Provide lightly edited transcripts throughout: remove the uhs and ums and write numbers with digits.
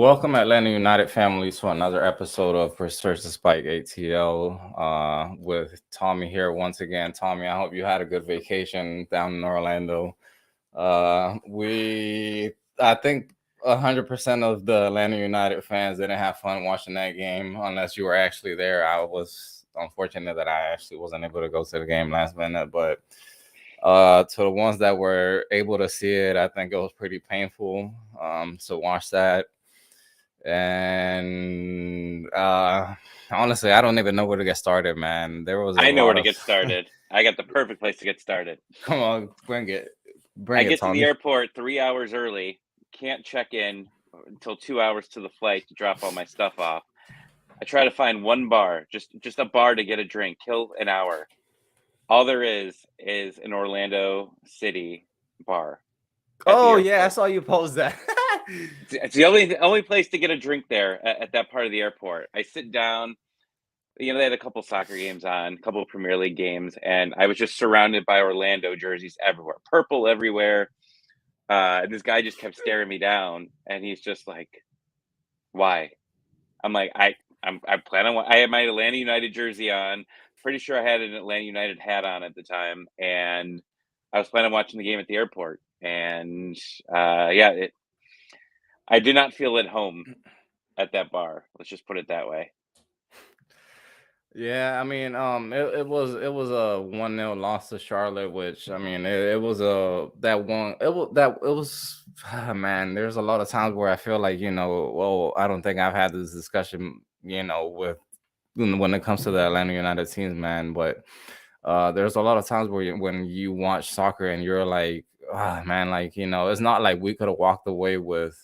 Welcome, Atlanta United families, to another episode of Resurge The Spike ATL with Tommy here once again. Tommy, I hope you had a good vacation down in Orlando. I think 100% of the Atlanta United fans didn't have fun watching that game unless you were actually there. I was unfortunate that I actually wasn't able to go to the game last minute, but to the ones that were able to see it, I think it was pretty painful to watch that. And honestly, I don't even know where to get started, man. There was I know where to get started. I got the perfect place to get started. Come on, bring it, I get to Tommy. the airport 3 hours early, can't check in until 2 hours to the flight to drop all my stuff off. I try to find one bar, just a bar to get a drink, kill an hour. All there is an Orlando City bar. Oh yeah, I saw you post that. It's the only place to get a drink there at that part of the airport. I sit down. They had a couple soccer games on, a couple of Premier League games, and I was just surrounded by Orlando jerseys everywhere, purple everywhere. This guy just kept staring me down, and he's just like, "Why?" I'm like, I plan on. I had my Atlanta United jersey on. Pretty sure I had an Atlanta United hat on at the time, and I was planning on watching the game at the airport. And I did not feel at home at that bar. Let's just put it that way. Yeah, I mean, it was a 1-0 loss to Charlotte, which I mean, it was man. There's a lot of times where I feel like I don't think I've had this discussion, with when it comes to the Atlanta United teams, man. But there's a lot of times where when you watch soccer and you're like, man, like it's not like we could have walked away with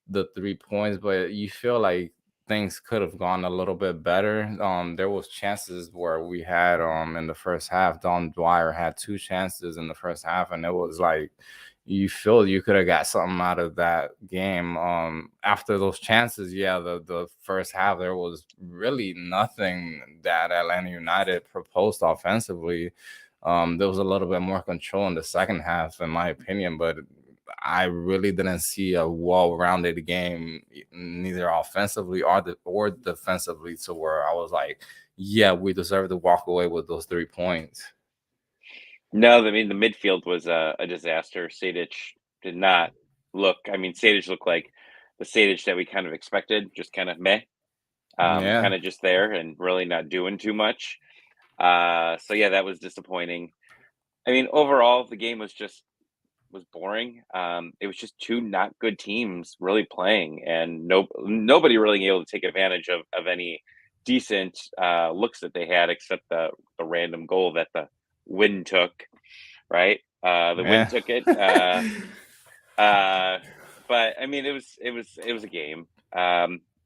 the 3 points, but you feel like things could have gone a little bit better. There was chances where we had in the first half. Don Dwyer had 2 chances in the first half, and it was like you feel you could have got something out of that game. After those chances, the first half there was really nothing that Atlanta United proposed offensively. There was a little bit more control in the second half, in my opinion, but I really didn't see a well-rounded game, neither offensively or defensively, to where I was like, yeah, we deserve to walk away with those 3 points. No, I mean, the midfield was a disaster. Sejdic did not look. I mean, Sejdic looked like the Sejdic that we kind of expected, just kind of meh, kind of just there and really not doing too much. So yeah, that was disappointing. I mean, overall, the game was boring. It was just 2 not good teams really playing, and nobody really able to take advantage of any decent looks that they had, except the random goal that the wind took. Right, the wind took it. But I mean, it was a game.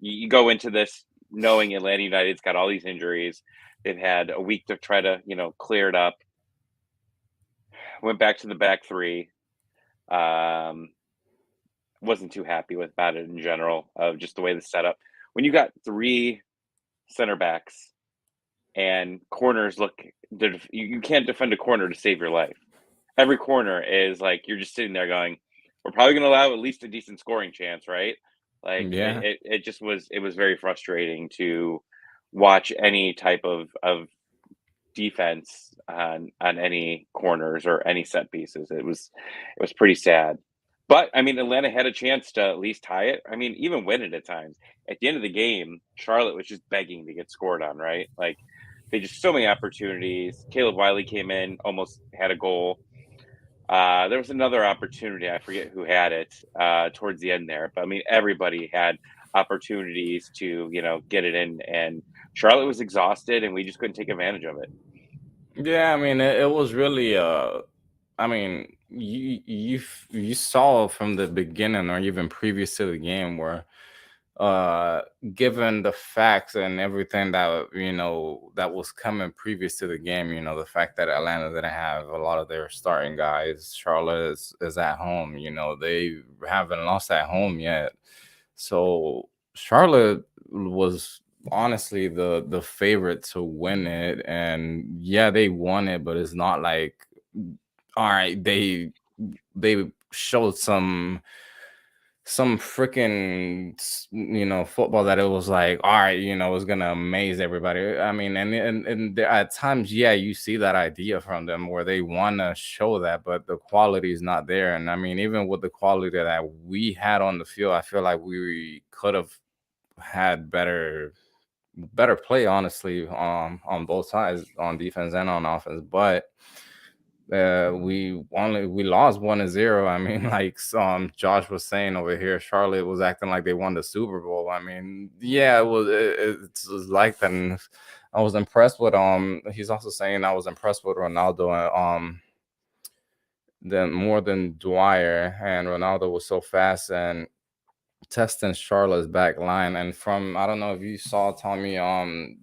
You go into this knowing Atlanta United's got all these injuries. They've had a week to try to clear it up. Went back to the back three. Wasn't too happy about it in general, of just the way the setup. When you got 3 center backs and corners, you can't defend a corner to save your life. Every corner is like you're just sitting there going, we're probably going to allow at least a decent scoring chance, right? Like it was very frustrating to watch any type of defense on any corners or any set pieces. It was pretty sad. But I mean, Atlanta had a chance to at least tie it. I mean, even win it at times. At the end of the game, Charlotte was just begging to get scored on, right? Like they just so many opportunities. Caleb Wiley came in, almost had a goal. There was another opportunity. I forget who had it towards the end there. But I mean, everybody had opportunities to, get it in. And Charlotte was exhausted, and we just couldn't take advantage of it. Yeah, I mean, it was really I mean, you saw from the beginning or even previous to the game where given the facts and everything that that was coming previous to the game, the fact that Atlanta didn't have a lot of their starting guys. Charlotte is at home, they haven't lost at home yet, so Charlotte was honestly the favorite to win it. And yeah, they won it, but it's not like, all right, they showed some some freaking football that it was like, all right, it was gonna amaze everybody. I mean, and there, at times, yeah, you see that idea from them where they want to show that, but the quality is not there. And I mean, even with the quality that we had on the field, I feel like we could have had better play, honestly, on both sides, on defense and on offense. But we lost 1-0. I mean, like Josh was saying over here, Charlotte was acting like they won the Super Bowl. I mean, yeah, it was like that. And I was impressed with he's also saying I was impressed with Ronaldo than more than Dwyer, and Ronaldo was so fast and testing Charlotte's back line. And from, I don't know if you saw, Tommy,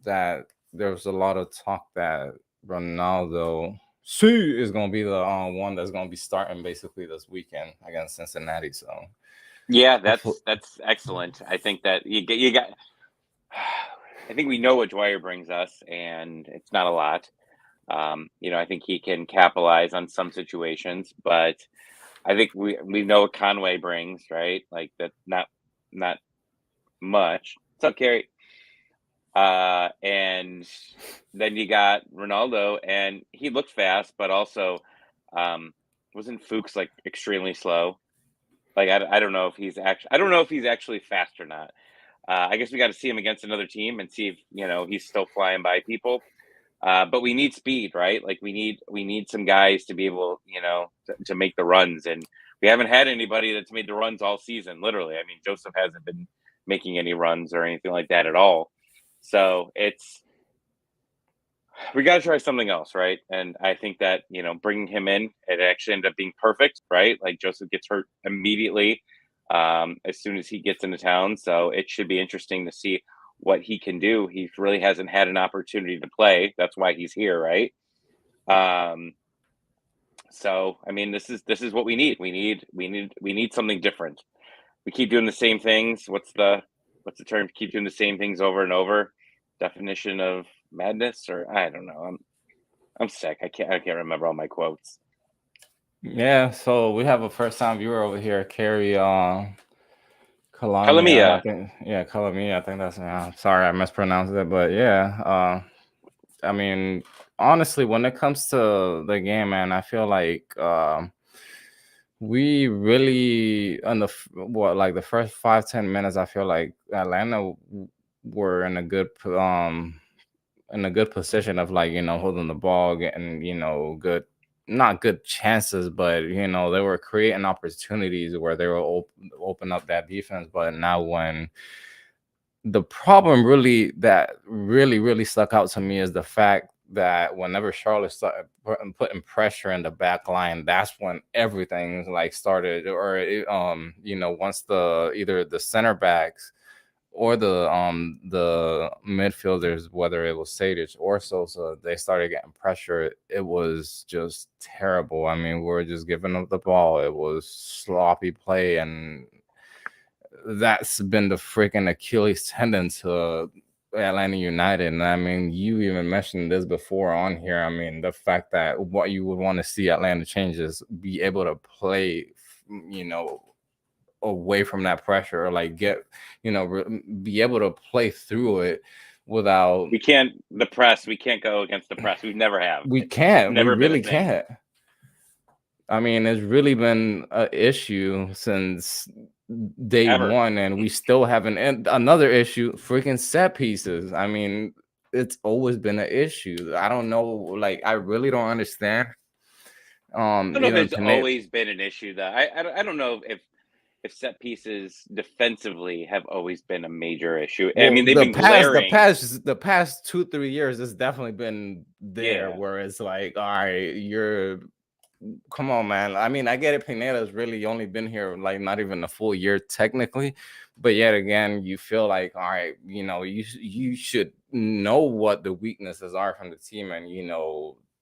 that there was a lot of talk that Ronaldo is gonna be the one that's gonna be starting basically this weekend against Cincinnati. So Yeah, hopefully, that's excellent. I think that you got. I think we know what Dwyer brings us, and it's not a lot. I think he can capitalize on some situations, but I think we know what Conway brings, right? Like that, not much. What's up, Carrie? And then you got Ronaldo, and he looked fast, but also wasn't Fuchs like extremely slow? Like I don't know if he's actually fast or not. I guess we got to see him against another team and see if he's still flying by people. But we need speed, right? Like we need some guys to be able, to make the runs, and we haven't had anybody that's made the runs all season. Literally, I mean, Joseph hasn't been making any runs or anything like that at all. So we got to try something else, right? And I think that bringing him in, it actually ended up being perfect, right? Like Joseph gets hurt immediately as soon as he gets into town, so it should be interesting to see what he can do. He really hasn't had an opportunity to play. That's why he's here, right? So I mean, this is what we need. We need something different. We keep doing the same things. What's the term? Keep doing the same things over and over. Definition of madness, or I don't know. I'm sick. I can't remember all my quotes. yeah. So we have a first time viewer over here, Carrie Kalamia. I Kalamia. think, yeah, Kalamia. I think that's. Sorry, I mispronounced it, but yeah. I mean, honestly, when it comes to the game, man, I feel like we really on the like the first 5-10 minutes, I feel like Atlanta were in a good position of, like, holding the ball, getting, good, not good chances, but they were creating opportunities where they were open up that defense. But now when the problem really that really stuck out to me is the fact that whenever Charlotte started putting pressure in the back line, that's when everything like started, or once either the center backs or the midfielders, whether it was Sadic or Sosa, they started getting pressure. It was just terrible. I mean, we were just giving up the ball. It was sloppy play, and that's been the freaking Achilles tendon to Atlanta United. And I mean, you even mentioned this before on here. I mean, the fact that what you would want to see Atlanta change is be able to play, away from that pressure, or like get, be able to play through it without. We can't go against the press. We never have. We It's can't. We never been a really thing. can't. I mean, it's really been an issue since day Ever. one, and we still haven't. And another issue, freaking set pieces. I mean, it's always been an issue. I don't know. Like, I really don't understand. I don't know if Even it's Pineda, always been an issue, though. I don't know if set pieces defensively have always been a major issue. I well, mean, they've been glaring. the past 2-3 years, it's definitely been there. Yeah. Where it's like, all right, come on, man. I mean, I get it. Pineda's really only been here like not even a full year technically, but yet again, you feel like, all right, you should know what the weaknesses are from the team, and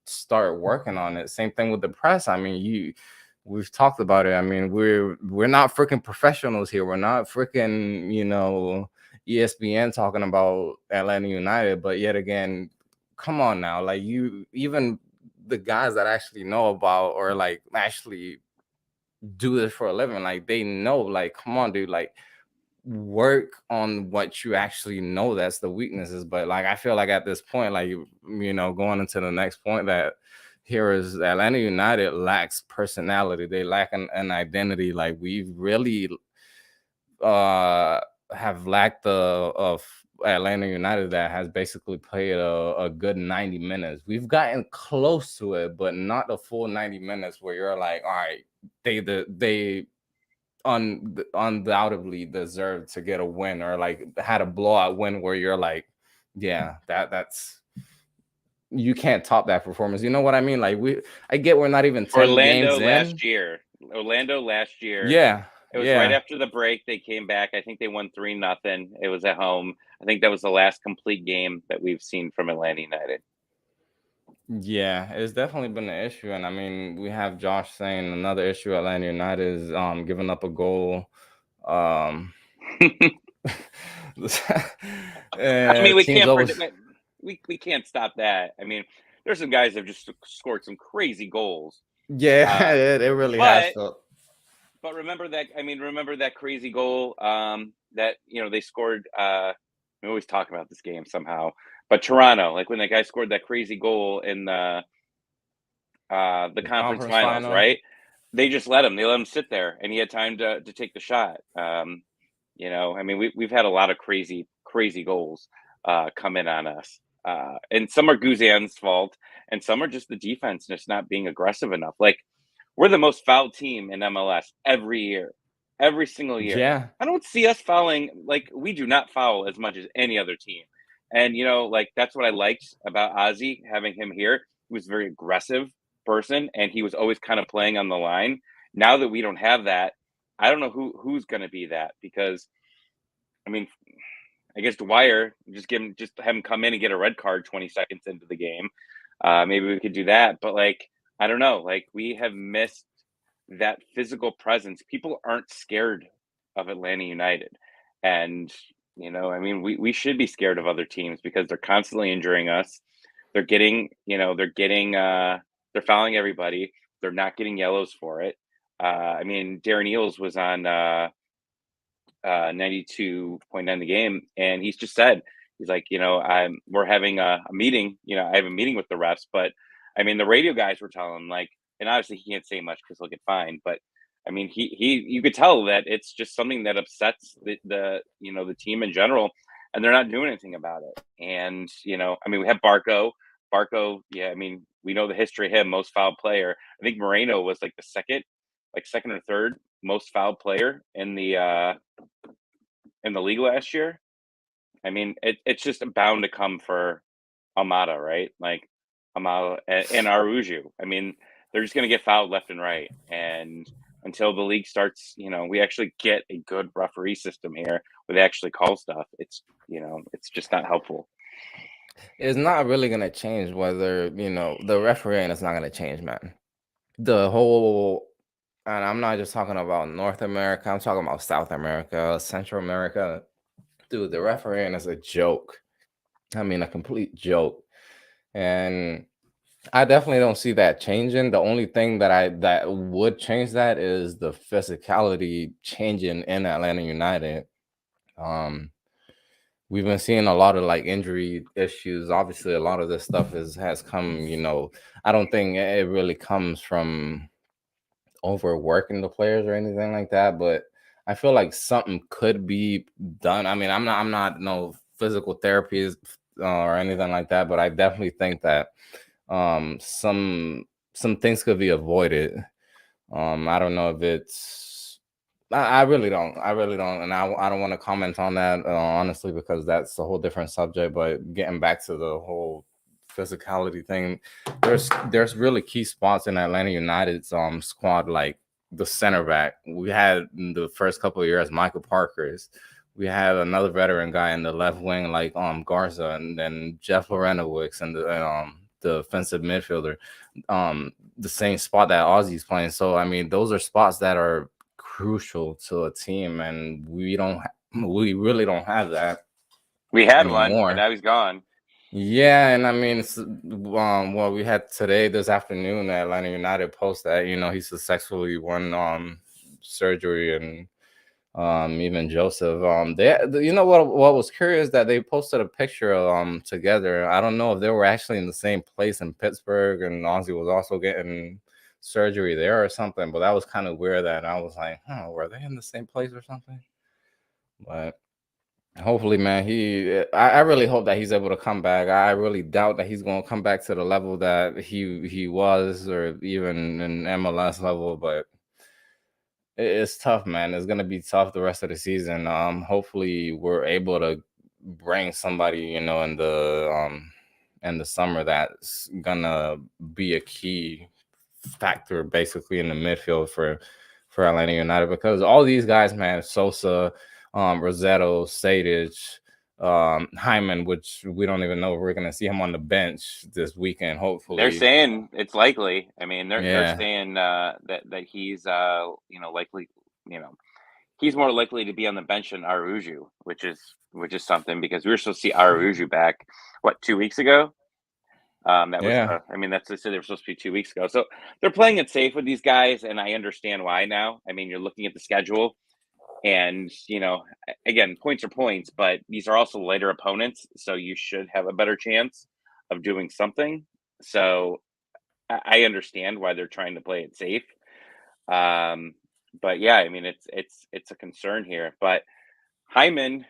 start working on it. Same thing with the press. I mean, we've talked about it. I mean, we're not freaking professionals here. We're not freaking ESPN talking about Atlanta United, but yet again, come on now, like even the guys that actually know about, or like actually do this for a living. Like they know, like, come on, dude, like work on what you actually know that's the weaknesses. But like I feel like at this point, like going into the next point, that here is Atlanta United lacks personality. They lack an identity. Like we've really have lacked of Atlanta United that has basically played a good 90 minutes. We've gotten close to it, but not the full 90 minutes where you're like, all right, they undoubtedly deserved to get a win, or like had a blowout win where you're like, yeah, that's you can't top that performance. You know what I mean? Like I get we're not even 10 games in. Orlando last year. Yeah. It was right after the break. They came back. I think they won 3-0. It was at home. I think that was the last complete game that we've seen from Atlanta United. Yeah, it's definitely been an issue. And I mean, we have Josh saying another issue at Atlanta United is giving up a goal. I mean, we can't stop that. I mean, there's some guys that have just scored some crazy goals. Yeah, it really has. But remember that crazy goal that they scored. We always talk about this game somehow, but Toronto, like when that guy scored that crazy goal in the conference finals, right? They just let him sit there, and he had time to take the shot. I mean, we've had a lot of crazy goals come in on us, and some are Guzan's fault, and some are just the defense just not being aggressive enough. Like we're the most fouled team in MLS every single year. Yeah, I don't see us fouling. Like we do not foul as much as any other team, and like that's what I liked about Ozzy, having him here. He was a very aggressive person, and he was always kind of playing on the line. Now that we don't have that, I don't know who's going to be that, because I mean, I guess Dwyer, just have him come in and get a red card 20 seconds into the game. Maybe we could do that, but like I don't know, like we have missed that physical presence. People aren't scared of Atlanta United, and I mean, we should be scared of other teams because they're constantly injuring us. They're fouling everybody. They're not getting yellows for it. I mean, Darren Eales was on 92.9 the game, and he's just said, he's like, we're having a meeting. I have a meeting with the refs, but I mean, the radio guys were telling him, like, and obviously he can't say much because he'll get fined, but I mean, you could tell that it's just something that upsets the team in general, and they're not doing anything about it. And I mean, we have Barco. Yeah, I mean, we know the history of him, most fouled player. I think Moreno was like the second or third most fouled player in the league last year. I mean, it's just bound to come for Almada, right? Like Almada and Aruju. I mean, they're just going to get fouled left and right. And until the league starts, we actually get a good referee system here where they actually call stuff, it's just not helpful. It's not really going to change whether, the refereeing is not going to change, man. The whole, and I'm not just talking about North America, I'm talking about South America, Central America. Dude, the refereeing is a joke. I mean, a complete joke. And I definitely don't see that changing. The only thing that would change that is the physicality changing in Atlanta United. We've been seeing a lot of like injury issues. Obviously, a lot of this stuff has come, I don't think it really comes from overworking the players or anything like that, but I feel like something could be done. I mean, I'm not no physical therapist or anything like that, but I definitely think that some things could be avoided. I don't know if it's I really don't, and I don't want to comment on that honestly, because that's a whole different subject. But getting back to the whole physicality thing, there's really key spots in Atlanta United's squad, like the center back. We had in the first couple of years Michael Parker's. We had another veteran guy in the left wing, like Garza, and then Jeff Lorenowicz, and the offensive midfielder, the same spot that Ozzy's playing. So I mean, those are spots that are crucial to a team, and we really don't have that. We had anymore. One, and now he's gone. Yeah, and I mean, what we had today, this afternoon, that Atlanta United post that he successfully won surgery, and even Joseph. What was curious, that they posted a picture of together. I don't know if they were actually in the same place in Pittsburgh, and Ozzy was also getting surgery there or something. But that was kind of weird. That I was like, were they in the same place or something? But hopefully, man, I really hope that he's able to come back. I really doubt that he's going to come back to the level that he was, or even in MLS level. But it's tough, man. It's gonna be tough the rest of the season. Hopefully we're able to bring somebody, in the summer, that's gonna be a key factor basically in the midfield for Atlanta United, because all these guys, man, Sosa, Rossetto, Sadich, Hyman, which we don't even know if we're gonna see him on the bench this weekend. They're Hopefully, saying it's likely. I mean, they're yeah, saying that he's likely, he's more likely to be on the bench than Aruju, which is something, because we were supposed to see Aruju back 2 weeks ago. That was yeah, I mean, they said they were supposed to be 2 weeks ago. So they're playing it safe with these guys, and I understand why now. I mean, you're looking at the schedule, and again, points are points, but these are also lighter opponents, so you should have a better chance of doing something. So I understand why they're trying to play it safe. But yeah, I mean, it's a concern here. But Hyman,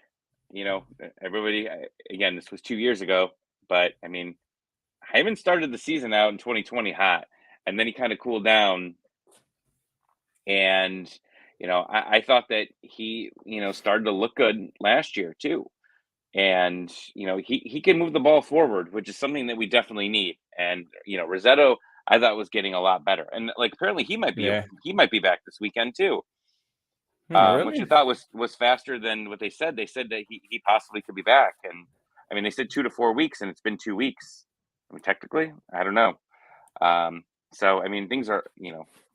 everybody, again, this was 2 years ago, but I mean, Hyman started the season out in 2020 hot, and then he kind of cooled down. And I thought that he started to look good last year too. And he can move the ball forward, which is something that we definitely need. And Rossetto, I thought, was getting a lot better, and like apparently yeah. he might be back this weekend too. Which I Really? thought was faster than what they said. They said that he possibly could be back, and I mean, they said 2 to 4 weeks, and it's been 2 weeks. I mean, technically, I don't know. So I mean, things are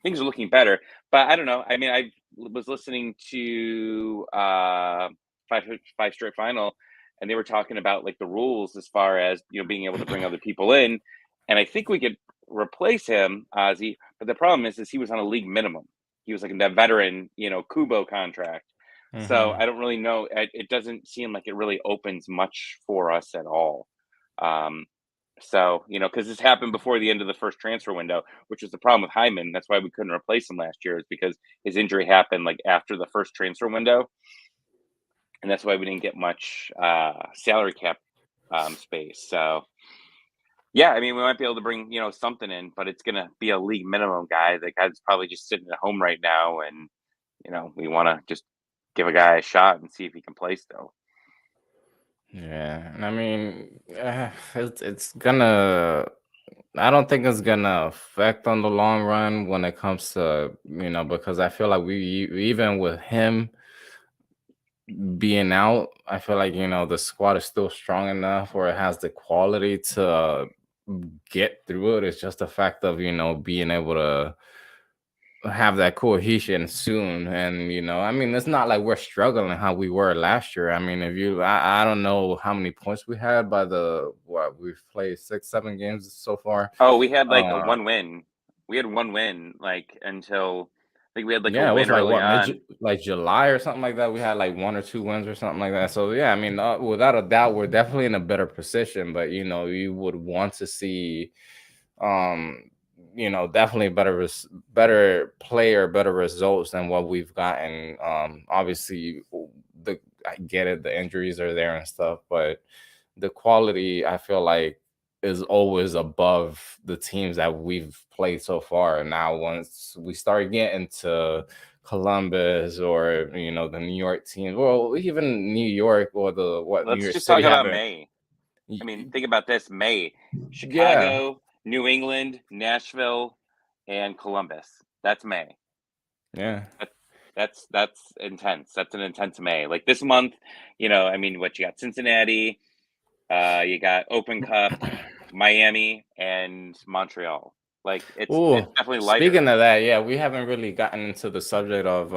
looking better, but I don't know. I mean, I was listening to five straight final, and they were talking about like the rules as far as being able to bring other people in, and I think we could replace him, Ozzy. But the problem is he was on a league minimum. He was like a veteran, Kubo contract. So Mm-hmm. I don't really know. It doesn't seem like it really opens much for us at all. Um, so, because this happened before the end of the first transfer window, which was the problem with Hyman. That's why we couldn't replace him last year, is because his injury happened like after the first transfer window. And that's why we didn't get much salary cap space. So, yeah, I mean, we might be able to bring, something in, but it's going to be a league minimum guy. The guy's probably just sitting at home right now. And, we want to just give a guy a shot and see if he can play still. Yeah, and I mean, it's gonna. I don't think it's gonna affect on the long run when it comes to, because I feel like even with him being out, I feel like the squad is still strong enough, or it has the quality to get through it. It's just the fact of being able to have that cohesion soon. And I mean, it's not like we're struggling how we were last year. I mean, I don't know how many points we had by what we've played, 6-7 games so far. Oh, we had like a uh one win. We had one win like until I think we had like a yeah, it was win like early what, on. like July or something like that. We had like 1 or 2 wins or something like that. So yeah, I mean, without a doubt, we're definitely in a better position. But you would want to see, um definitely better player, better results than what we've gotten. Obviously, I get it, the injuries are there and stuff, but the quality, I feel like, is always above the teams that we've played so far. And now once we start getting to Columbus, or the New York teams, well, even New York, or New Let's York just City talk about haven't. May. I mean, think about this: May, Yeah, Chicago, New England, Nashville, and Columbus. That's May. yeah. That, that's intense. That's an intense May. Like this month, I mean, what you got? Cincinnati, you got Open Cup, Miami, and Montreal. Like it's Oh, definitely lighter. speaking of that, yeah, we haven't really gotten into the subject of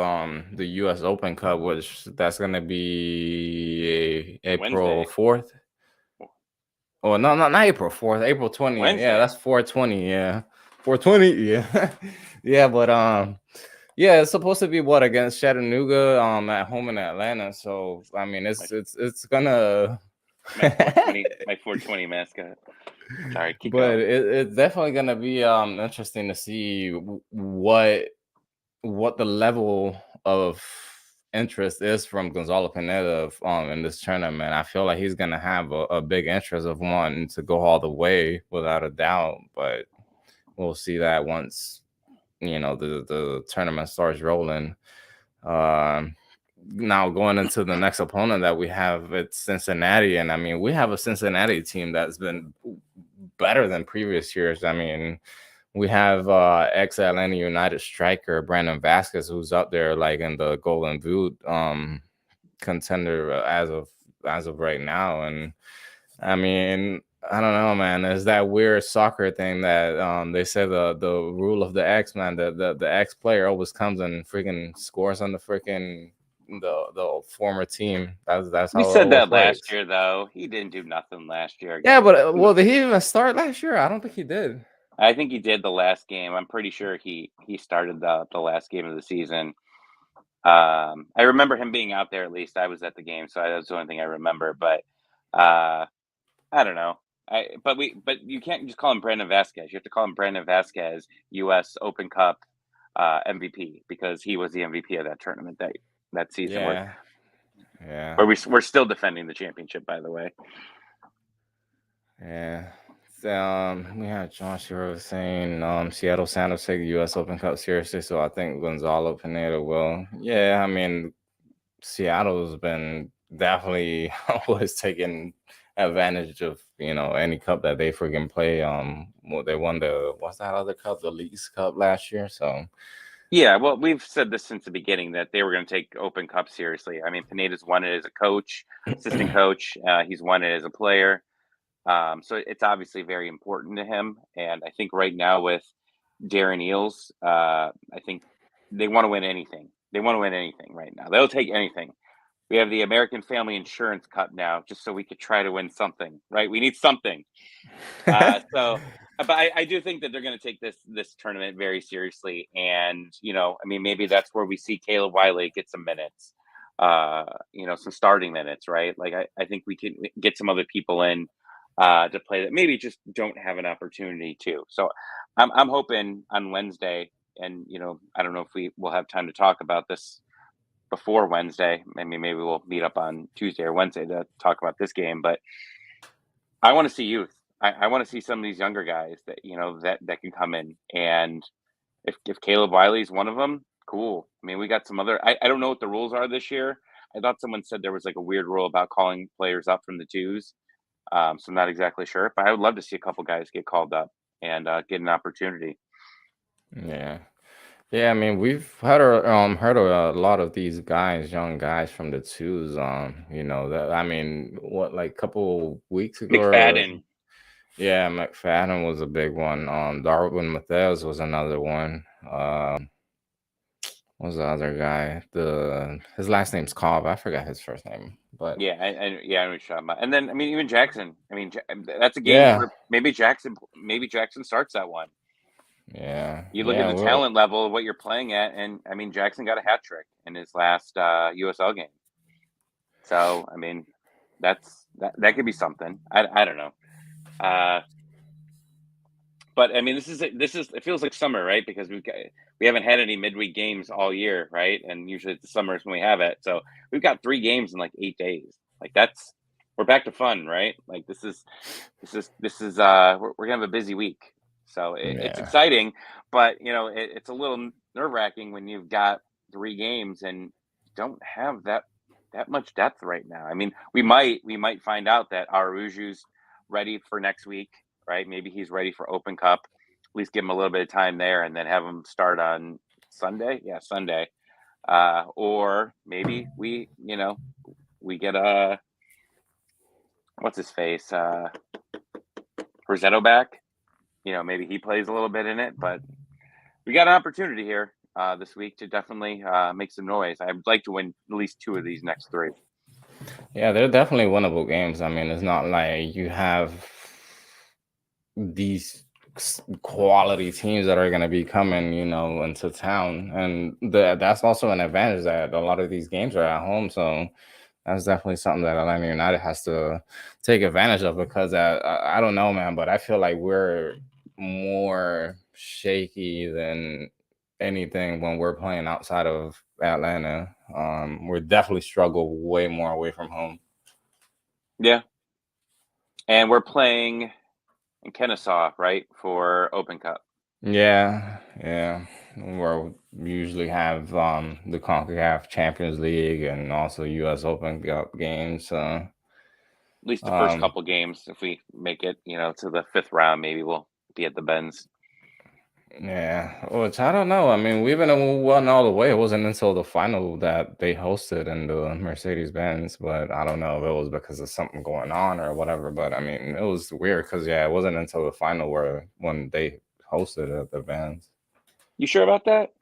the US Open Cup, which that's gonna be April Wednesday. 4th. Oh no, not April 4th, April 20th. Yeah, Wednesday. that's 420. Yeah, 420. Yeah, yeah, but yeah, it's supposed to be what against Chattanooga at home in Atlanta. So I mean, My, it's gonna. my 420 mascot. Sorry, keep But going. it's definitely gonna be interesting to see what the level of interest is from Gonzalo Pineda in this tournament. I feel like he's gonna have a big interest of wanting to go all the way without a doubt, but we'll see that once the tournament starts rolling. Um, Now going into the next opponent that we have, it's Cincinnati, and I mean we have a Cincinnati team that's been better than previous years. I mean, we have ex Atlanta United striker Brandon Vasquez, who's up there like in the Golden Boot contender as of right now. And I mean, I don't know, man. There's that weird soccer thing that they say the rule of the X, man. The X player always comes and freaking scores on the former team. That's We how it said always that last works. year, though. He didn't do nothing last year Yeah, again. but well, did he even start last year? I don't think he did. I think he did the last game. I'm pretty sure he started the last game of the season. I remember him being out there. At least I was at the game, so that's the only thing I remember. But I don't know. But you can't just call him Brandon Vasquez. You have to call him Brandon Vasquez, U.S. Open Cup MVP, because he was the MVP of that tournament that season. Yeah, yeah, Where we're still defending the championship, by the way. yeah. So, we had Josh here saying Seattle Sanders take the U.S. Open Cup seriously, so I think Gonzalo Pineda will. Yeah, I mean Seattle's been definitely always taking advantage of any cup that they freaking play. Well, they won what's that other cup, the Leagues Cup last year. So Yeah, well, we've said this since the beginning that they were going to take Open Cup seriously. I mean, Pineda's won it as a coach, assistant coach. He's won it as a player. So it's obviously very important to him. And I think right now with Darren Eales, I think they want to win anything. They want to win anything right now. They'll take anything. We have the American Family Insurance Cup now, just so we could try to win something, right? We need something. But I do think that they're going to take this tournament very seriously, and I mean, maybe that's where we see Caleb Wiley get some minutes, some starting minutes, right? Like I think we can get some other people in to play that maybe just don't have an opportunity to. So I'm hoping on Wednesday, and I don't know if we will have time to talk about this before Wednesday. Maybe we'll meet up on Tuesday or Wednesday to talk about this game, but I want to see youth. I want to see some of these younger guys that that can come in, and if Caleb Wiley's one of them, cool. I mean, we got some other. I don't know what the rules are this year. I thought someone said there was like a weird rule about calling players up from the twos. So I'm not exactly sure, but I would love to see a couple guys get called up and get an opportunity. yeah. Yeah, I mean, we've heard a lot of these guys, young guys from the twos. That I mean, what like couple weeks ago, McFadden. yeah, McFadden was a big one. Darwin Matheus was another one. What was the other guy? His last name's Cobb. I forgot his first name, but Yeah, and yeah, I know what you're talking about. And then I mean, even Jackson. I mean, that's a game yeah, where maybe Jackson starts that one. yeah, You look at yeah. the talent level of what you're playing at, and I mean, Jackson got a hat trick in his last USL game. So I mean, that could be something. I don't know. But I mean, this is it feels like summer, right? Because we haven't had any midweek games all year, right? And usually it's the summers when we have it. So we've got 3 games in like 8 days. Like we're back to fun, right? Like this is we're gonna have a busy week. So it's Yeah. exciting, but it's a little nerve wracking when you've got 3 games and don't have that much depth right now. I mean, we might find out that Aruju's ready for next week, right? Maybe he's ready for Open Cup. At least give him a little bit of time there, and then have him start on Sunday. Yeah, Sunday. Or maybe we get what's his face, Rosetto back. Maybe he plays a little bit in it, but we got an opportunity here this week to definitely make some noise. I'd like to win at least 2 of these next 3. Yeah, they're definitely winnable games. I mean, it's not like you have these quality teams that are going to be coming, into town, and that's also an advantage that a lot of these games are at home. So that's definitely something that Atlanta United has to take advantage of because I don't know, man, but I feel like we're more shaky than anything when we're playing outside of Atlanta. We're definitely struggle way more away from home. Yeah, and we're playing in Kennesaw, right, for Open Cup. Yeah, yeah. Where we usually have the CONCACAF Champions League and also US Open Cup games. At least the first Um couple games. If we make it, to the fifth round, maybe we'll be at the Benz. yeah, which I don't know. I mean, we even won all the way. It wasn't until the final that they hosted in the Mercedes Benz, but I don't know if it was because of something going on or whatever. But I mean, it was weird because yeah, it wasn't until the final where when they hosted at the Benz. You sure about that?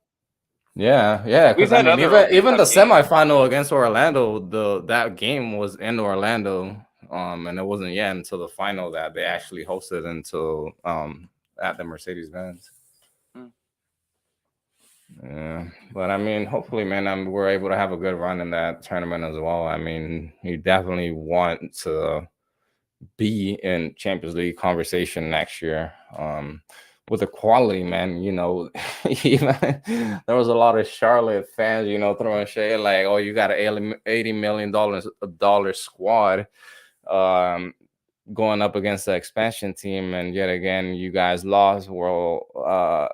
Yeah, yeah, We've because I had mean, other even Open even the Cup games. semifinal against Orlando, that game was in Orlando, and it wasn't yet until the final that they actually hosted until at the Mercedes Benz. Mm. Yeah, but I mean, hopefully, man, we're able to have a good run in that tournament as well. I mean, you definitely want to be in Champions League conversation next year. With the quality, man, even there was a lot of Charlotte fans, throwing shade like, "Oh, you got an $80 million squad, um, going up against the expansion team, and yet again, you guys lost." Well,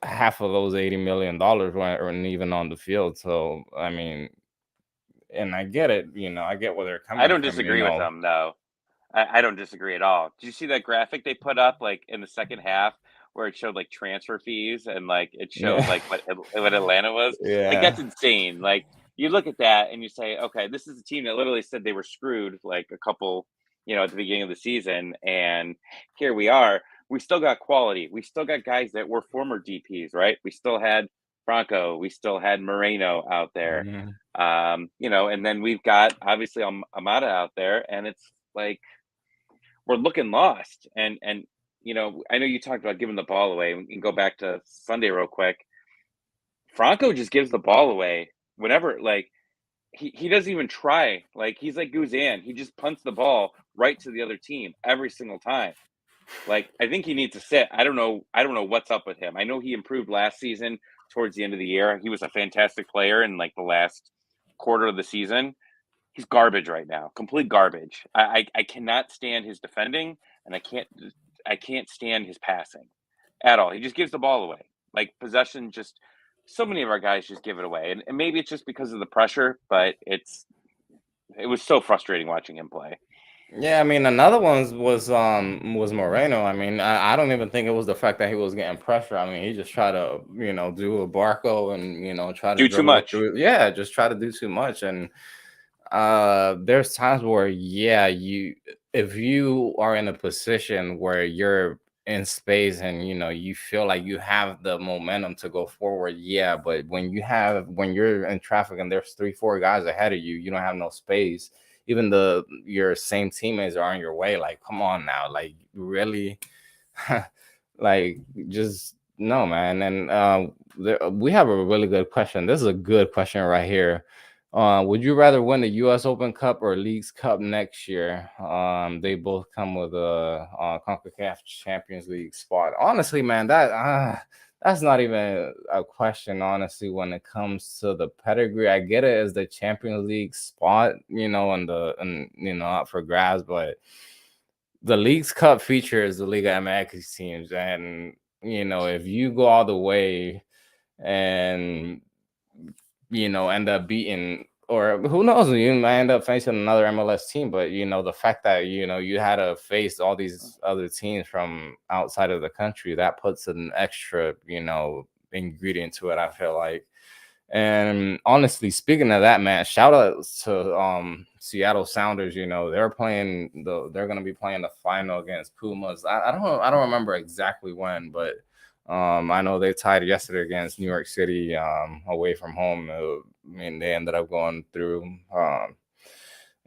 half of those $80 million weren't even on the field. So, I mean, and I get it, I get where they're I coming don't from, disagree with them, no. I don't disagree at all. Did you see that graphic they put up like in the second half where it showed like transfer fees and like it showed Yeah. like what Atlanta was? Like Yeah. that's insane. Like you look at that and you say, okay, this is a team that literally said they were screwed like a couple, at the beginning of the season, and here we are. We still got quality. We still got guys that were former DPs, right? We still had Franco. We still had Moreno out there. Mhm. And then we've got obviously Amada out there, and it's like we're looking lost. And I know you talked about giving the ball away. We can go back to Sunday real quick. Franco just gives the ball away whenever, like he doesn't even try. Like he's like Guzan. He just punts the ball right to the other team every single time. Like I think he needs to sit. I don't know. I don't know what's up with him. I know he improved last season towards the end of the year. He was a fantastic player in like the last quarter of the season. He's garbage right now, complete garbage. I cannot stand his defending, and I can't stand his passing at all. He just gives the ball away, like possession. Just so many of our guys just give it away, and maybe it's just because of the pressure, but it was so frustrating watching him play. Yeah, I mean, another one was Moreno. I mean, I don't even think it was the fact that he was getting pressure. I mean, he just tried to do a Barco and try to Do too dribble it much. through. Yeah, just try to do too much. And there's times where yeah, you if you are in a position where you're in space and you feel like you have the momentum to go forward, yeah, but when you're in traffic and there's 3 4 guys ahead of you, you don't have no space. Even your same teammates are on your way. Like, come on now, like really. Like, just no, man. And we have a really good question. This is a good question right here. Would you rather win the U.S. Open Cup or Leagues Cup next year? They both come with a CONCACAF Champions League spot. Honestly, man, that's not even a question. Honestly, when it comes to the pedigree, I get it as the Champions League spot, and up for grabs, but the Leagues Cup features the Liga MX teams, and if you go all the way and end up beating, or who knows, you might end up facing another MLS team. But the fact that you had to face all these other teams from outside of the country, that puts an extra ingredient to it, I feel like. And honestly, speaking of that, man, shout out to Seattle Sounders. They're gonna be playing the final against Pumas. I don't remember exactly when, but I know they tied yesterday against New York City away from home. I mean, they ended up going through.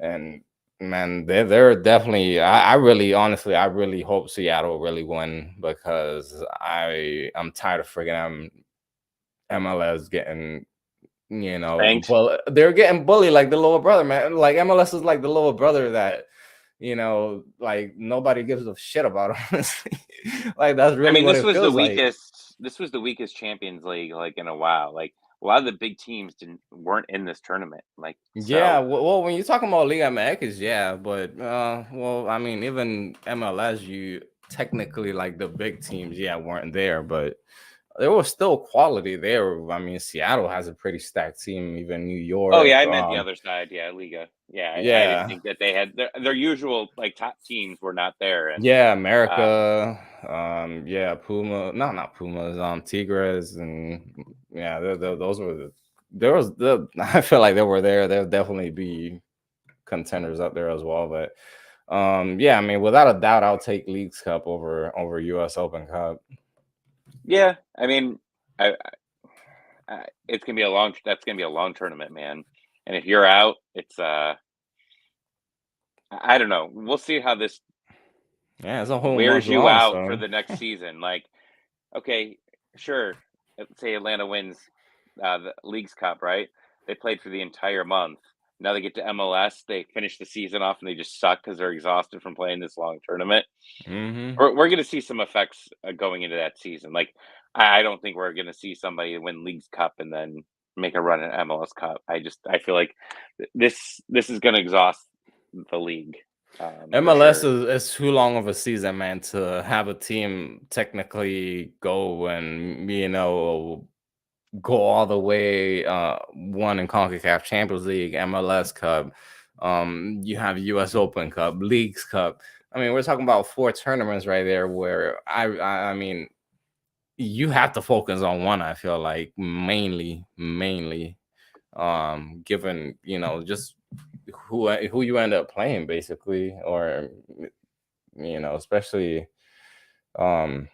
And man, they're definitely. I really, honestly, I really hope Seattle really win because I'm tired of freaking MLS getting, Spanked. but they're getting bullied like the little brother, man. Like MLS is like the little brother that, like nobody gives a shit about, honestly. Like that's I really mean, what it feels like. this was the weakest Champions League like in a while. Like a lot of the big teams weren't in this tournament. Like Yeah, so. well, when you're talking about Liga MX, yeah, but well, I mean, even MLS, you technically like the big teams, yeah, weren't there, but there was still quality there. I mean, Seattle has a pretty stacked team, even New Oh yeah, York. I meant the other side. Yeah, Liga. Yeah, I didn't Yeah, think that they had their usual like top teams were not there, and yeah, um, America, yeah, Puma, no, not Pumas, Tigres, and yeah, those were there was the. I feel like they were there. They'll definitely be contenders up there as well, but. Yeah, I mean, without a doubt, I'll take Leagues Cup over US Open Cup. yeah, I mean, it's gonna be a long. That's gonna be a long tournament, man. And if you're out, it's I don't know. We'll see how this Yeah, it's a whole month wears you long, out for so the next season. Like, okay, sure. Let's say Atlanta wins the Leagues Cup, right? They played for the entire month. Now they get to MLS. They finish the season off and they just suck because they're exhausted from playing this long tournament. hmm We're going to see some effects going into that season. Like, I don't think we're going to see somebody win Leagues Cup and then make a run at MLS Cup. I feel like this is going to exhaust the league for MLS sure. is too long of a season, man, to have a team technically go and go all the way. One in CONCACAF Champions League, MLS Cup. You have US Open Cup, Leagues Cup. I mean, we're talking about four tournaments right there. Where I mean, you have to focus on one. I feel like mainly, given just who you end up playing basically, or especially um,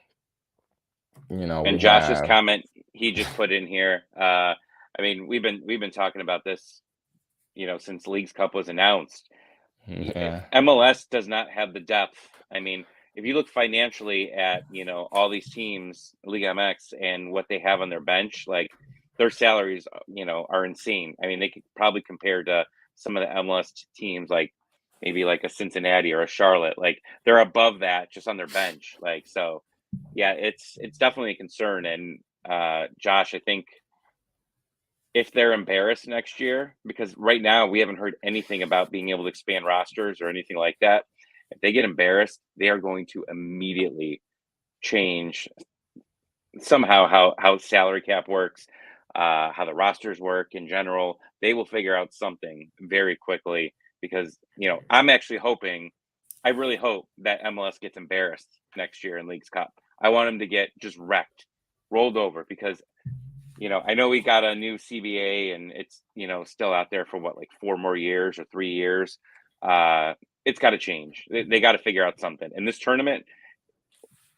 we And Josh's have comment he just put in here. I mean, we've been talking about this, since Leagues Cup was announced. yeah. MLS does not have the depth. I mean, if you look financially at all these teams, Liga MX, and what they have on their bench, like their salaries, are insane. I mean, they could probably compare to some of the MLS teams, like maybe like a Cincinnati or a Charlotte. Like they're above that just on their bench. Like so, yeah, it's definitely a concern. And Josh, I think if they're embarrassed next year, because right now we haven't heard anything about being able to expand rosters or anything like that. If they get embarrassed, they are going to immediately change somehow how salary cap works, how the rosters work in general. They will figure out something very quickly because I'm actually hoping, I really hope that MLS gets embarrassed next year in Leagues Cup. I want them to get just wrecked, rolled over because I know we got a new CBA and it's, still out there for what, like 4 more years or 3 years. It's got to change. They got to figure out something. In this tournament,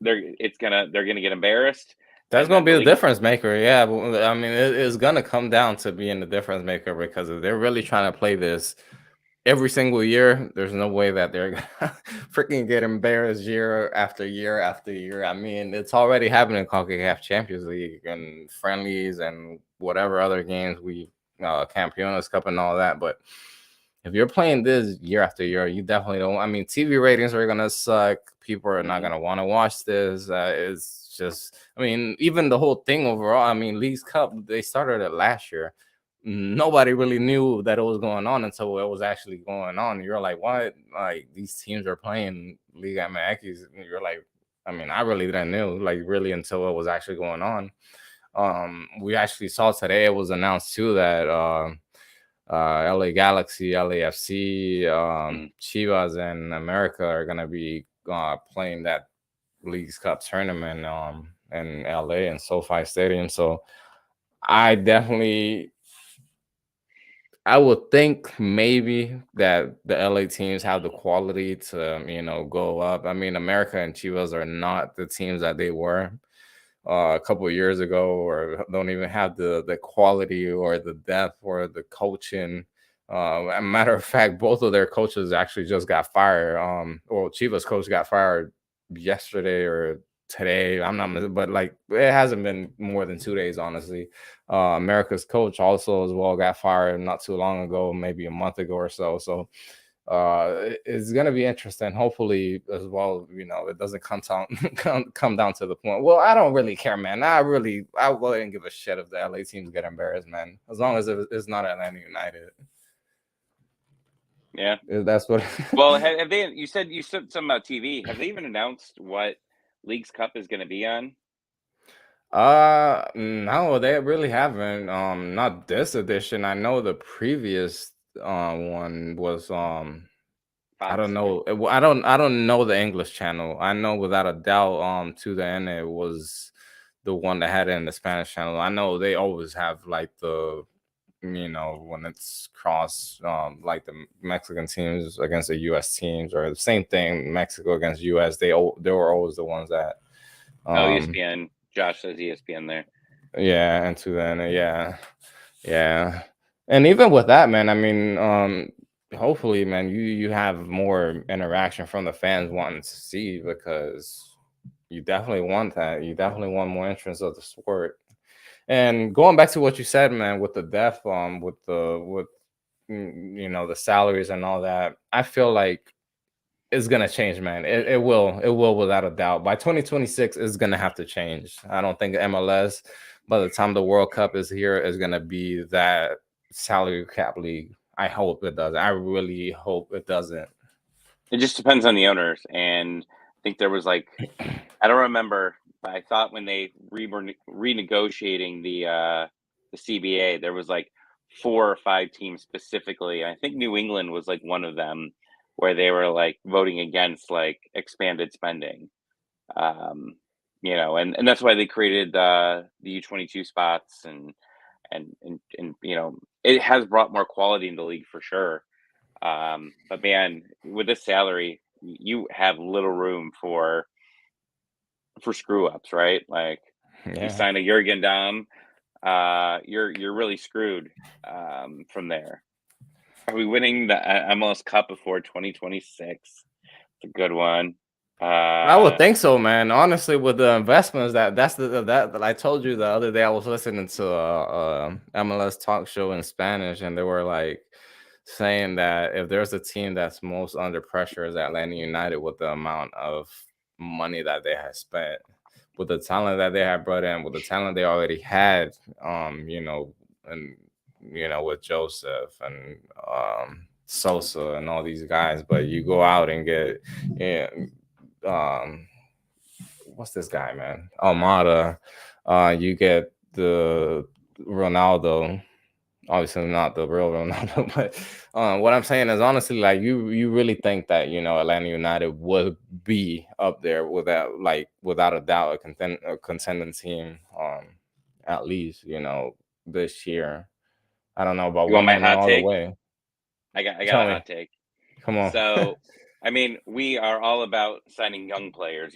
they're gonna get embarrassed, That's and gonna then be the the league. difference maker. Yeah, but I mean, it's gonna come down to being the difference maker because if they're really trying to play this every single year, there's no way that they're gonna freaking get embarrassed year after year after year. I mean, it's already happening in CONCACAF Champions League and friendlies and whatever other games Campeones Cup and all that. But if you're playing this year after year, you definitely don't. I mean, TV ratings are gonna suck. People are not Mhm. gonna want to watch this. It's just, I mean, even the whole thing overall. I mean, Leagues Cup, they started it last year. Nobody really knew that it was going on until it was actually going on. You're like, what? Like these teams are playing Liga MX. You're like, I mean, I really didn't know, like really until it was actually going on. We actually saw today it was announced too that LA Galaxy, LAFC, Mhm. Chivas, and America are gonna be playing that Leagues Cup tournament in LA and SoFi Stadium. So I definitely I would think maybe that the LA teams have the quality to, go up. I mean, America and Chivas are not the teams that they were a couple of years ago, or don't even have the quality or the depth or the coaching. A matter of fact, both of their coaches actually just got fired. Well, Chivas coach got fired yesterday or today. I'm not, but like it hasn't been more than 2 days, honestly. America's coach also as well got fired not too long ago, maybe a month ago or so. So it's gonna be interesting. Hopefully, as well, it doesn't come down to the point. Well, I don't really care, man. I wouldn't give a shit if the LA teams get embarrassed, man. As long as it's not Atlanta United. Yeah, That's what. Well, have they? You said something about TV. Have they even announced what League's Cup is going to be on? No, they really haven't. Not this edition. I know the previous one was I don't Fox, know. right? I don't know the English channel. I know without a doubt to the end it was the one that had it in the Spanish channel. I know they always have like the when it's cross like the Mexican teams against the US teams, or the same thing, Mexico against US, they were always the ones that ESPN. Josh says ESPN there. yeah, and to then yeah. And even with that, man, I mean, hopefully, man, you have more interaction from the fans wanting to see, because you definitely want that. You definitely want more interest of the sport. And going back to what you said, man, with the depth, with the salaries and all that, I feel like it's gonna change, man. It will without a doubt. By 2026, it's gonna have to change. I don't think MLS, by the time the World Cup is here, is gonna be that salary cap league. I hope it does. I really hope it doesn't. It just depends on the owners, and I think there was like, I don't remember, but I thought when they were renegotiating the CBA, there was like 4 or 5 teams specifically. I think New England was like one of them, where they were like voting against like expanded spending. And that's why they created the U22 spots, and it has brought more quality in the league for sure. But man, with this salary, you have little room for screw ups, right? Like, you Yeah. sign a Jurgen Damm, you're really screwed from there. Are we winning the MLS Cup before 2026? It's a good one. I would think so, man. Honestly, with the investments, that I told you the other day, I was listening to a MLS talk show in Spanish, and they were like saying that if there's a team that's most under pressure is Atlanta United, with the amount of money that they have spent, with the talent that they have brought in, with the talent they already had, and with Joseph and Sosa and all these guys, but you go out and get, yeah, what's this guy, man? Almada. You get the Ronaldo. Obviously not the real Ronaldo, but what I'm saying is, honestly, like, you really think that Atlanta United would be up there without a doubt a contending team, at least this year. I don't know about You want my winning hot all the take? way. I got Tell a me, hot take. come on. So, I mean, we are all about signing young players.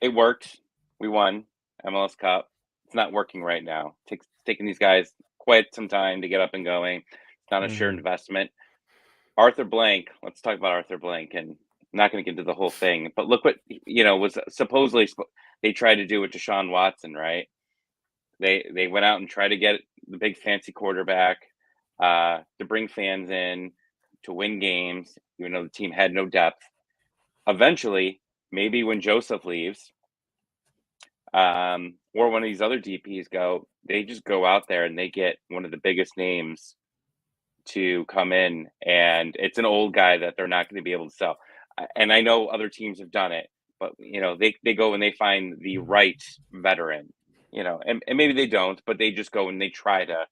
It worked. We won MLS Cup. It's not working right now. It's taking these guys quite some time to get up and going. It's not a sure Mhm. investment. Arthur Blank. Let's talk about Arthur Blank, and I'm not going to get into the whole thing, but look what was supposedly they tried to do with Deshaun Watson, right? They went out and tried to get the big fancy quarterback to bring fans in, to win games, even though the team had no depth. Eventually, maybe when Joseph leaves, or one of these other DPs they just go out there and they get one of the biggest names to come in, and it's an old guy that they're not going to be able to sell. And I know other teams have done it, but they go and they find the right veteran, and maybe they don't, but they just go and they try to.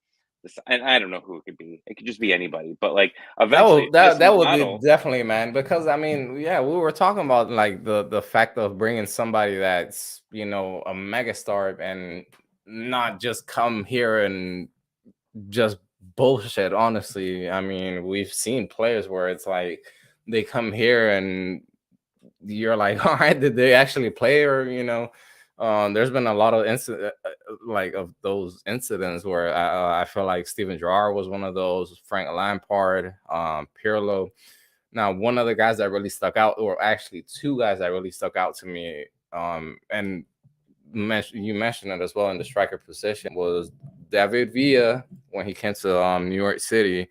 And I don't know who it could be. It could just be anybody. But like, That eventually, would this that would be model. definitely, man, because I mean, yeah, we were talking about like the fact of bringing somebody that's a megastar, and not just come here and just bullshit. Honestly, I mean, we've seen players where it's like they come here and you're like, all right, did they actually play? Or there's been a lot of like of those incidents where I feel like Steven Gerrard was one of those, Frank Lampard, Pirlo. Now, one of the guys that really stuck out, or actually two guys that really stuck out to me, and you mentioned it as well in the striker position, was David Villa when he came to New York City,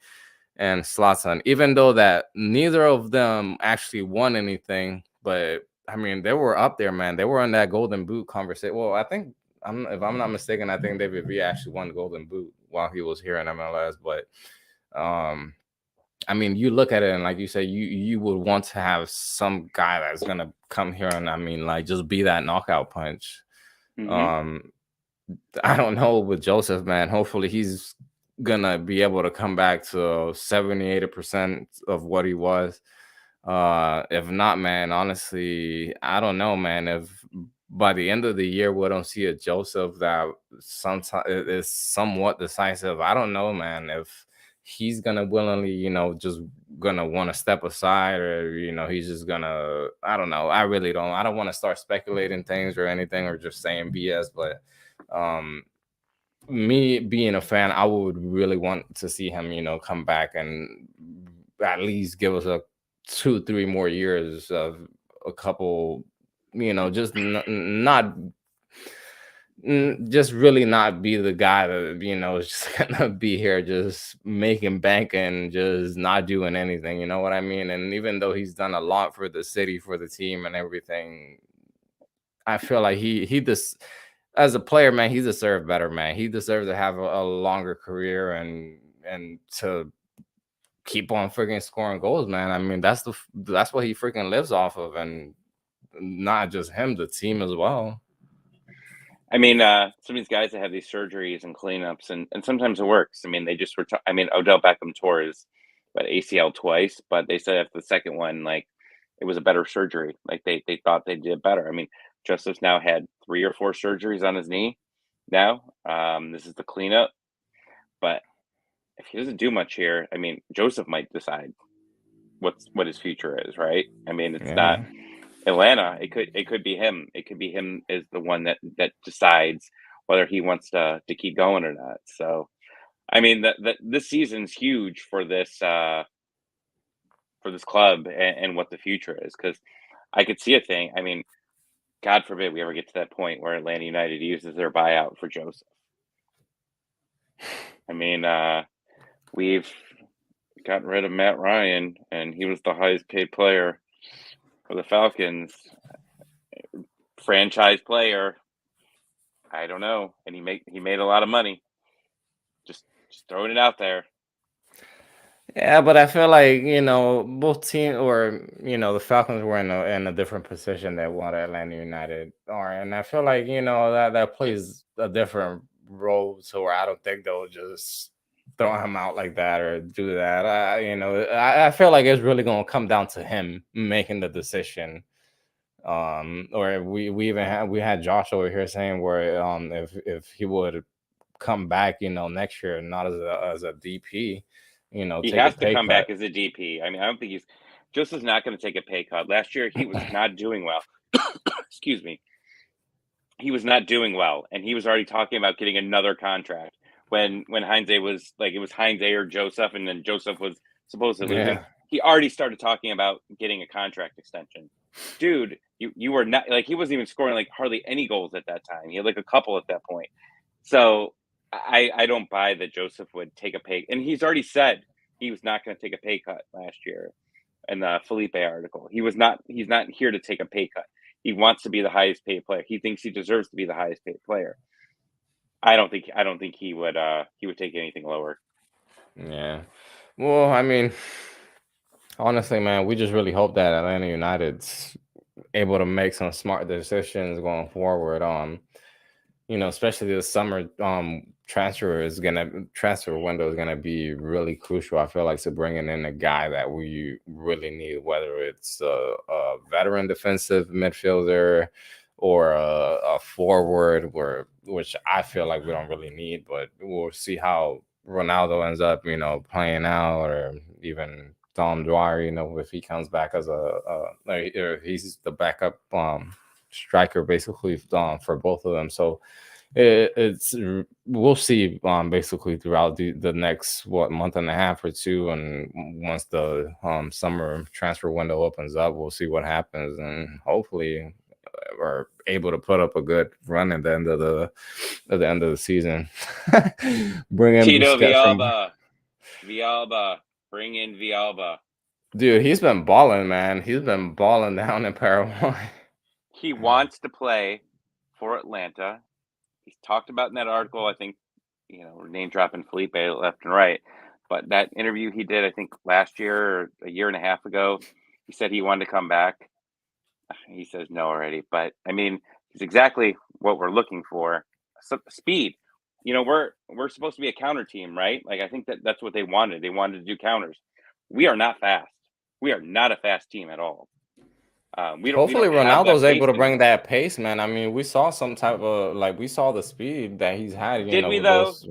and Zlatan. Even though that neither of them actually won anything, but I mean they were up there, man. They were in that Golden Boot conversation. Well, I think if I'm not mistaken, I think David Villa actually won Golden Boot while he was here in MLS. But um, I mean, you look at it and like you said, you would want to have some guy that's gonna come here and I mean, like just be that knockout punch. Um, I don't know with Joseph, man. Hopefully he's gonna be able to come back to 70-80% of what he was. If not, man, honestly, I don't know, man. If by the end of the year we don't see a Joseph that sometimes is somewhat decisive, I don't know, man. If he's gonna willingly, just gonna want to step aside, or he's just gonna, I don't know. I really don't. I don't want to start speculating things or anything, or just saying BS, but me being a fan, I would really want to see him, come back and at least give us a 2-3 more years of a couple, just not just really not be the guy that is just gonna be here just making bank and just not doing anything. You know what I mean? And even though he's done a lot for the city, for the team, and everything, I feel like he just as a player, man, he deserved better, man. He deserves to have a longer career and to keep on freaking scoring goals, man. I mean, that's what he freaking lives off of, and not just him, the team as well. I mean, some of these guys that have these surgeries and cleanups, and sometimes it works. I mean, they just were. I mean, Odell Beckham tore his ACL twice, but they said after the second one, like it was a better surgery. Like they thought they did better. I mean, Joseph's now had 3 or 4 surgeries on his knee. Now, this is the cleanup, but if he doesn't do much here, I mean, Joseph might decide what his future is, right? I mean, it's not Atlanta. It could be him. It could be him as the one that decides whether he wants to keep going or not. So, I mean, this season's huge for this club and what the future is, because I could see a thing. I mean, God forbid we ever get to that point where Atlanta United uses their buyout for Joseph. I mean, we've gotten rid of Matt Ryan, and he was the highest paid player for the Falcons. Franchise player. I don't know. And he made a lot of money. Just throwing it out there. Yeah, but I feel like both team or the Falcons were in a different position than what Atlanta United are, and I feel like that plays a different role. So where I don't think they'll just throw him out like that or do that. I feel like it's really gonna come down to him making the decision. Or we had Josh over here saying where if he would come back next year, not as a DP. He Take a has to pay come cut. back as a DP. I mean, I don't think Joseph's not going to take a pay cut. Last year, he was not doing well. Excuse me. He was not doing well, and he was already talking about getting another contract when Heinze was like, it was Heinze or Joseph, and then Joseph was supposedly losing. He already started talking about getting a contract extension. Dude, you were not, like, he wasn't even scoring like hardly any goals at that time. He had like a couple at that point. So I don't buy that Joseph would take a pay, and he's already said he was not going to take a pay cut last year in the Felipe article. He's not here to take a pay cut. He wants to be the highest paid player. He thinks he deserves to be the highest paid player. I don't think he would take anything lower. Yeah. Well, I mean, honestly, man, we just really hope that Atlanta United's able to make some smart decisions going forward. Especially this summer transfer window is gonna be really crucial. I feel like, to bringing in a guy that we really need, whether it's a veteran defensive midfielder or a forward, which I feel like we don't really need, but we'll see how Ronaldo ends up, playing out, or even Tom Dwyer, if he comes back as or he's the backup striker basically for both of them. So it's we'll see basically throughout the next month and a half or two, and once the summer transfer window opens up, we'll see what happens, and hopefully we're able to put up a good run at the end of the season. Bring in Tito Busquets from Villalba, bring in Villalba. dude. He's been balling, man. He's been balling down in Paraguay. He wants to play for Atlanta. He's talked about in that article. I think we're name dropping Felipe left and right, but that interview he did, I think last year or a year and a half ago, he said he wanted to come back. He says no already, but I mean, it's exactly what we're looking for. Speed. We're supposed to be a counter team, right? Like I think that's what they wanted. They wanted to do counters. We are not fast. We are not a fast team at all. Hopefully, We don't have Ronaldo's that able to pace bring anymore. that pace, man. I mean, we saw some type of we saw the speed that he's had. Did we With though? those.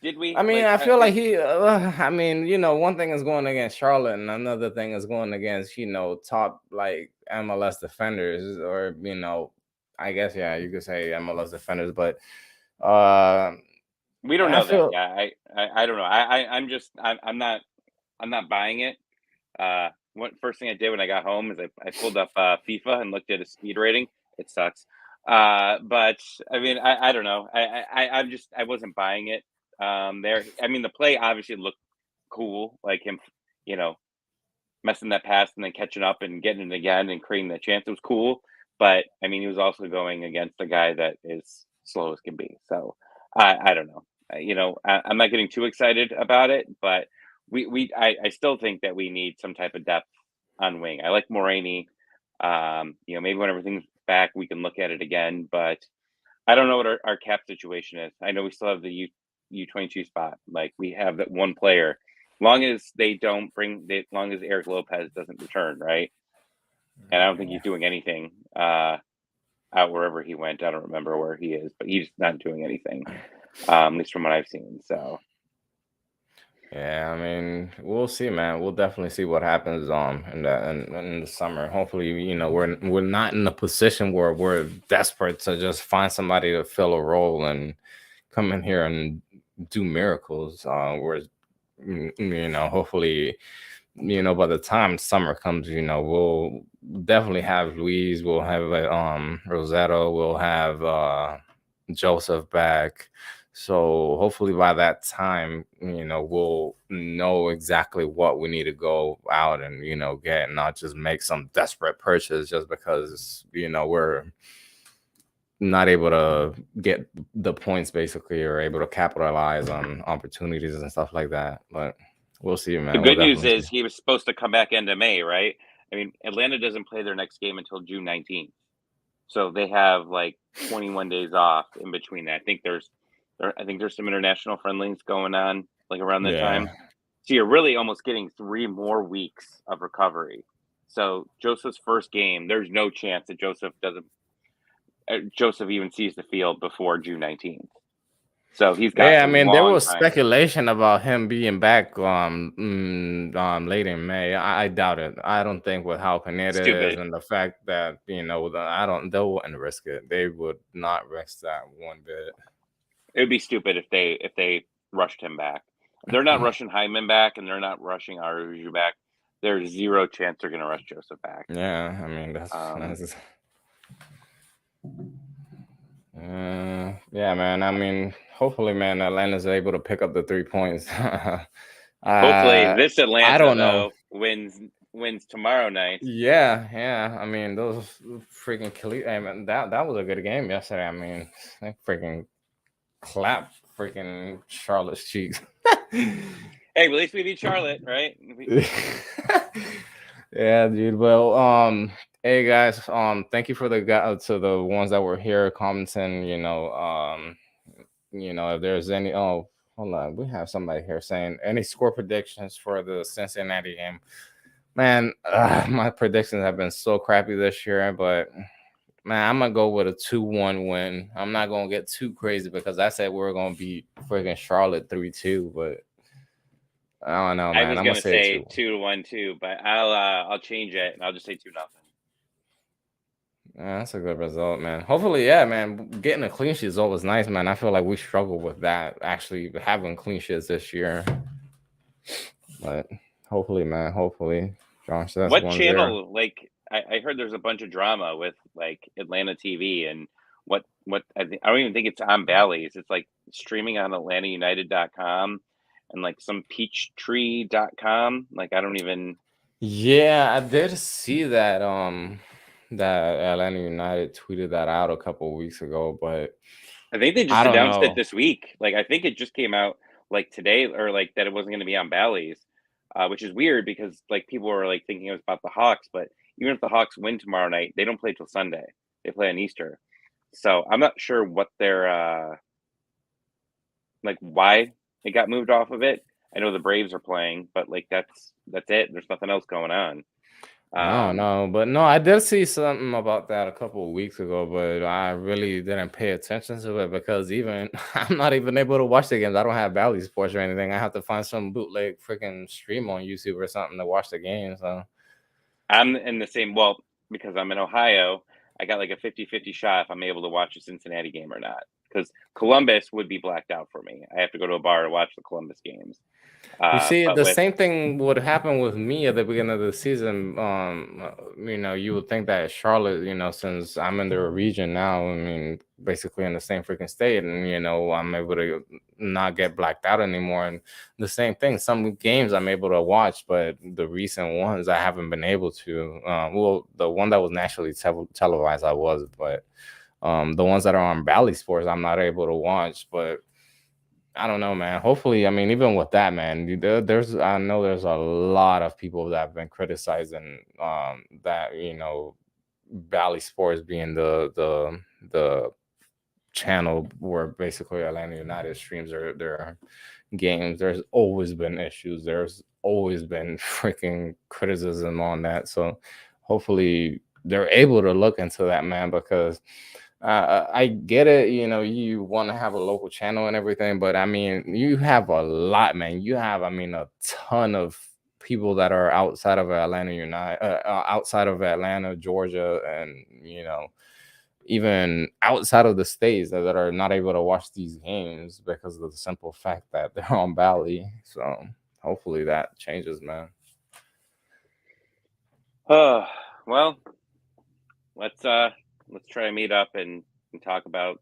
Did we? I mean, Like, I feel like he. I mean, one thing is going against Charlotte, and another thing is going against top like MLS defenders, or I guess you could say MLS defenders, but we don't I know that. feel Yeah, I don't know. I'm not buying it. First thing I did when I got home is I pulled up FIFA and looked at his speed rating. It sucks. But I mean, I don't know. I wasn't buying it. The play obviously looked cool, like him, messing that pass and then catching up and getting it again and creating that chance. It was cool, but I mean, he was also going against a guy that is slow as can be. So I don't know. I'm not getting too excited about it, but I still think that we need some type of depth on wing. I like Moraini. Maybe when everything's back, we can look at it again, but I don't know what our cap situation is. I know we still have the U22 spot. Like we have that one player. Long as long as Eric Lopez doesn't return, right? And I don't think he's doing anything out wherever he went. I don't remember where he is, but he's not doing anything, at least from what I've seen. So. Yeah, I mean, we'll see, man. We'll definitely see what happens in the summer. Hopefully, we're not in a position where we're desperate to just find somebody to fill a role and come in here and do miracles. Hopefully, by the time summer comes, we'll definitely have Luis, we'll have Rosero, we'll have Joseph back. So hopefully by that time, we'll know exactly what we need to go out and, get, not just make some desperate purchase just because, we're not able to get the points basically, or able to capitalize on opportunities and stuff like that. But we'll see, man. The We'll good news definitely is see. he was supposed to come back end of May, right? I mean, Atlanta doesn't play their next game until June 19th. So they have like 21 days off in between that. I think there's some international friendlies going on like around that time. So you're really almost getting 3 more weeks of recovery. So Joseph's first game, there's no chance that Joseph even sees the field before June 19th. So he's got Yeah, I a mean, there long was time. speculation about him being back late in May. I doubt it. I don't think with how Pineda is Stupid. and the fact that they wouldn't risk it. They would not risk that one bit. It would be stupid if they rushed him back. They're not rushing Hyman back, and they're not rushing Aruju back. There's zero chance they're going to rush Joseph back. Yeah, I mean that's yeah, man. I mean, hopefully, man, Atlanta's able to pick up the 3 points. Hopefully, this Atlanta I don't know. wins tomorrow night. Yeah. I mean, those freaking I mean, that was a good game yesterday. I mean, they freaking clapped freaking Charlotte's cheeks. Hey, at least we beat Charlotte, right? Yeah, dude. Well, hey guys, thank you for to the ones that were here commenting. If there's any, hold on, we have somebody here saying any score predictions for the Cincinnati game. Man, my predictions have been so crappy this year, but man, I'm gonna go with a 2-1 win. I'm not gonna get too crazy because I said we're gonna beat freaking Charlotte 3-2, but I don't know, man. I was I'm going gonna to say say 2. 2-1 too, but I'll change it and I'll just say 2-0. Yeah, that's a good result, man. Hopefully, yeah, man. Getting a clean sheet is always nice, man. I feel like we struggle with that, actually having clean sheets this year. But hopefully, man. Hopefully, Josh, that's What 1-0. channel? Like, I heard there's a bunch of drama with like Atlanta TV and what I don't even think it's on Bally's. It's like streaming on AtlantaUnited.com and like some Peachtree.com. Like, I don't even. Yeah, I did see that. That Atlanta United tweeted that out a couple weeks ago, but I think they just I don't announced it know. this week. Like, I think it just came out like today, or like that it wasn't going to be on Bally's, which is weird because like people were like thinking it was about the Hawks, but even if the Hawks win tomorrow night, they don't play till Sunday. They play on Easter, so I'm not sure what their like why it got moved off of it. I know the Braves are playing, but like that's it. There's nothing else going on. I don't Um, know, but no, I did see something about that a couple of weeks ago, but I really didn't pay attention to it because even I'm not even able to watch the games. I don't have Bally Sports or anything. I have to find some bootleg freaking stream on YouTube or something to watch the games. So I'm in the same, well, because I'm in Ohio, I got like a 50-50 shot if I'm able to watch a Cincinnati game or not. Because Columbus would be blacked out for me. I have to go to a bar to watch the Columbus games. you see, But the with same thing would happen with me at the beginning of the season. You would think that Charlotte, since I'm in their region now, I mean, basically in the same freaking state, and I'm able to not get blacked out anymore. And the same thing, some games I'm able to watch, but the recent ones I haven't been able to. Well, the one that was nationally televised, I was, but the ones that are on Bally Sports, I'm not able to watch, but. I don't know, man. Hopefully, I mean, even with that, man, I know there's a lot of people that have been criticizing that Valley Sports being the channel where basically Atlanta United streams their games. There's always been issues. There's always been freaking criticism on that. So hopefully they're able to look into that, man, because I get it. You want to have a local channel and everything, but I mean, you have a lot, man. You have, I mean, a ton of people that are outside of Atlanta United, outside of Atlanta, Georgia, and even outside of the states that are not able to watch these games because of the simple fact that they're on Bally. So hopefully that changes, man. well, let's try to meet up and talk about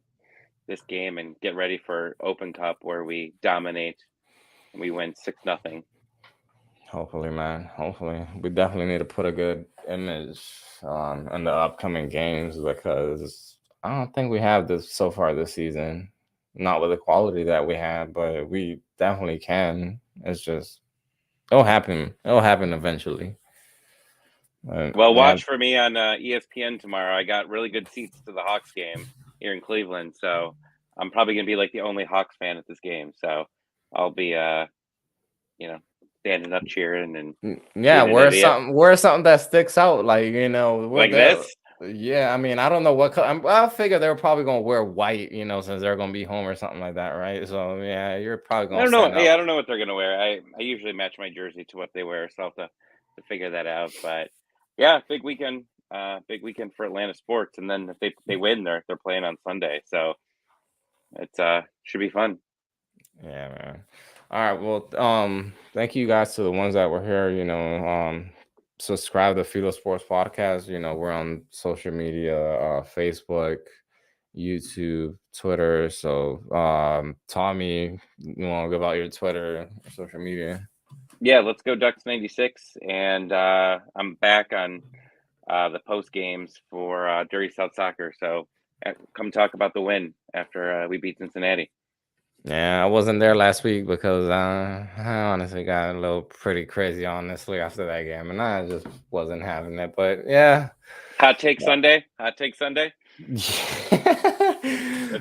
this game and get ready for Open Cup where we dominate and we win 6-0. Hopefully, man. Hopefully, we definitely need to put a good image in the upcoming games because I don't think we have this so far this season. Not with the quality that we have, but we definitely can. It's just it'll happen. It'll happen eventually. Well, Yeah, watch for me on ESPN tomorrow. I got really good seats to the Hawks game here in Cleveland, so I'm probably gonna be like the only Hawks fan at this game. So I'll be, standing up cheering and yeah. being an idiot Where's something that sticks out? Like like this. yeah. I mean, I don't know what. I figure they're probably gonna wear white, since they're gonna be home or something like that, right? So yeah, you're probably I gonna don't know. stand Hey, out. I don't know what they're gonna wear. I usually match my jersey to what they wear, so I'll have to figure that out. But yeah, big weekend. Big weekend for Atlanta sports, and then if they win, they're playing on Sunday, so it's should be fun. Yeah, man. All right. Well, thank you guys to the ones that were here. Subscribe to FILA Sports Podcast. We're on social media, Facebook, YouTube, Twitter. So, Tommy, you want to give out your Twitter, social media? Yeah, let's go Ducks 96, and I'm back on the post games for Dirty South Soccer. So come talk about the win after we beat Cincinnati. Yeah, I wasn't there last week because I honestly got a little pretty crazy, honestly, after that game, and I just wasn't having it. But yeah. Hot take Sunday. Hot take Sunday.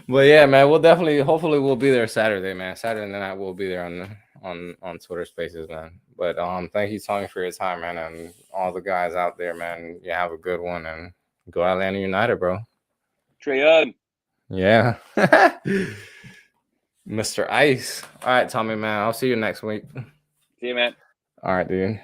But yeah, man, hopefully we'll be there Saturday, man. Saturday night we'll be there on Twitter Spaces, man. But thank you, Tony, for your time, man, and all the guys out there, man. You have a good one and go Atlanta United, bro. Trae Young. Yeah. Mr. Ice. All right, Tommy, man. I'll see you next week. See you, man. All right, dude.